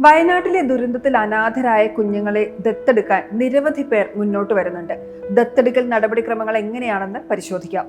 വയനാട്ടിലെ ദുരന്തത്തിൽ അനാഥരായ കുഞ്ഞുങ്ങളെ ദത്തെടുക്കാൻ നിരവധി പേർ മുന്നോട്ട് വരുന്നുണ്ട്. ദത്തെടുക്കൽ നടപടിക്രമങ്ങൾ എങ്ങനെയാണെന്ന് പരിശോധിക്കാം.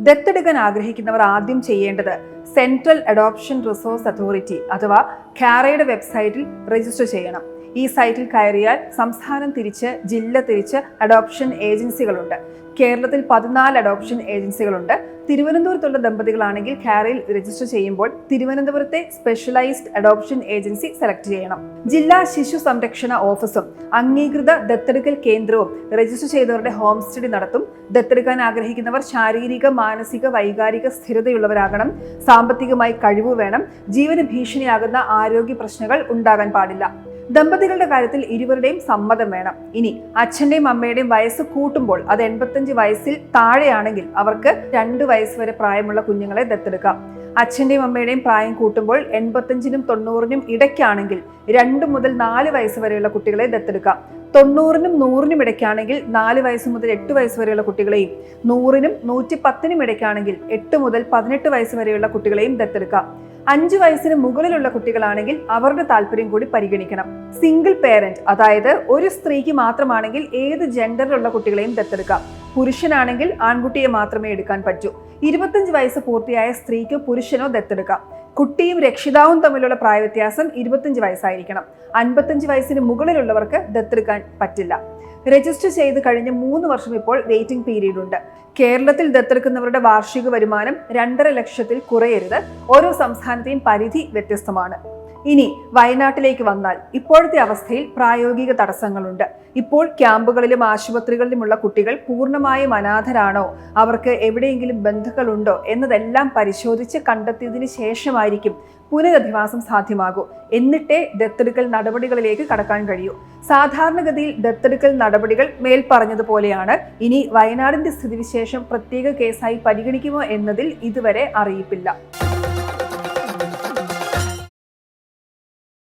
ദത്തെടുക്കാൻ ആഗ്രഹിക്കുന്നവർ ആദ്യം ചെയ്യേണ്ടത് സെൻട്രൽ അഡോപ്ഷൻ റിസോഴ്സ് അതോറിറ്റി അഥവാ കാരയുടെ വെബ്സൈറ്റിൽ രജിസ്റ്റർ ചെയ്യണം. ഈ സൈറ്റിൽ കയറിയാൽ സംസ്ഥാനം തിരിച്ച്, ജില്ല തിരിച്ച് അഡോപ്ഷൻ ഏജൻസികളുണ്ട്. കേരളത്തിൽ 14 അഡോപ്ഷൻ ഏജൻസികളുണ്ട്. തിരുവനന്തപുരത്തുള്ള ദമ്പതികളാണെങ്കിൽ കാരയിൽ രജിസ്റ്റർ ചെയ്യുമ്പോൾ തിരുവനന്തപുരത്തെ സ്പെഷ്യലൈസ്ഡ് അഡോപ്ഷൻ ഏജൻസി സെലക്ട് ചെയ്യണം. ജില്ലാ ശിശു സംരക്ഷണ ഓഫീസും അംഗീകൃത ദത്തെടുക്കൽ കേന്ദ്രവും രജിസ്റ്റർ ചെയ്തവരുടെ ഹോം സ്റ്റഡി നടത്തും. ദത്തെടുക്കാൻ ആഗ്രഹിക്കുന്നവർ ശാരീരിക, മാനസിക, വൈകാരിക സ്ഥിരതയുള്ളവരാകണം. സാമ്പത്തികമായി കഴിവ് വേണം. ജീവന് ഭീഷണിയാകുന്ന ആരോഗ്യ പ്രശ്നങ്ങൾ ഉണ്ടാകാൻ പാടില്ല. ദമ്പതികളുടെ കാര്യത്തിൽ ഇരുവരുടെയും സമ്മതം വേണം. ഇനി അച്ഛന്റെയും അമ്മയുടെയും വയസ്സ് കൂട്ടുമ്പോൾ അത് 85 വയസ്സിൽ താഴെയാണെങ്കിൽ അവർക്ക് 2 വയസ്സ് വരെ പ്രായമുള്ള കുഞ്ഞുങ്ങളെ ദത്തെടുക്കാം. അച്ഛന്റെയും അമ്മയുടെയും പ്രായം കൂട്ടുമ്പോൾ 85നും 90നും ഇടയ്ക്കാണെങ്കിൽ 2 മുതൽ 4 വയസ്സ് വരെയുള്ള കുട്ടികളെ ദത്തെടുക്കാം. 90നും 100നും ഇടയ്ക്കാണെങ്കിൽ 4 വയസ്സ് മുതൽ 8 വയസ്സ് വരെയുള്ള കുട്ടികളെയും, 100നും 110നും ഇടയ്ക്കാണെങ്കിൽ 8 മുതൽ 18 വയസ്സ് വരെയുള്ള കുട്ടികളെയും ദത്തെടുക്കാം. 5 വയസ്സിന് മുകളിലുള്ള കുട്ടികളാണെങ്കിൽ അവരുടെ താല്പര്യം കൂടി പരിഗണിക്കണം. സിംഗിൾ പേരന്റ്, അതായത് ഒരു സ്ത്രീക്ക് മാത്രമാണെങ്കിൽ ഏത് ജെൻഡറിലുള്ള കുട്ടികളെയും ദത്തെടുക്കാം. പുരുഷനാണെങ്കിൽ ആൺകുട്ടിയെ മാത്രമേ എടുക്കാൻ പറ്റൂ. 25 വയസ്സ് പൂർത്തിയായ സ്ത്രീക്കോ പുരുഷനോ ദത്തെടുക്കാം. കുട്ടിയും രക്ഷിതാവും തമ്മിലുള്ള പ്രായവ്യത്യാസം 25 വയസ്സായിരിക്കണം. 55 വയസ്സിന് മുകളിലുള്ളവർക്ക് ദത്തെടുക്കാൻ പറ്റില്ല. രജിസ്റ്റർ ചെയ്ത് കഴിഞ്ഞ് 3 വർഷം ഇപ്പോൾ വെയിറ്റിംഗ് പീരീഡ് ഉണ്ട്. കേരളത്തിൽ ദത്തെടുക്കുന്നവരുടെ വാർഷിക വരുമാനം 2.5 ലക്ഷത്തിൽ കുറയരുത്. ഓരോ സംസ്ഥാനത്തെയും പരിധി വ്യത്യസ്തമാണ്. ഇനി വയനാട്ടിലേക്ക് വന്നാൽ ഇപ്പോഴത്തെ അവസ്ഥയിൽ പ്രായോഗിക തടസ്സങ്ങളുണ്ട്. ഇപ്പോൾ ക്യാമ്പുകളിലും ആശുപത്രികളിലുമുള്ള കുട്ടികൾ പൂർണ്ണമായും അനാഥരാണോ, അവർക്ക് എവിടെയെങ്കിലും ബന്ധുക്കളുണ്ടോ എന്നതെല്ലാം പരിശോധിച്ച് കണ്ടെത്തിയതിന് ശേഷമായിരിക്കും പുനരധിവാസം സാധ്യമാകൂ. എന്നിട്ടേ ദത്തെടുക്കൽ നടപടികളിലേക്ക് കടക്കാൻ കഴിയൂ. സാധാരണഗതിയിൽ ദത്തെടുക്കൽ നടപടികൾ മേൽ പറഞ്ഞതുപോലെയാണ്. ഇനി വയനാടിന്റെ സ്ഥിതിവിശേഷം പ്രത്യേക കേസായി പരിഗണിക്കുമോ എന്നതിൽ ഇതുവരെ അറിയിപ്പില്ല.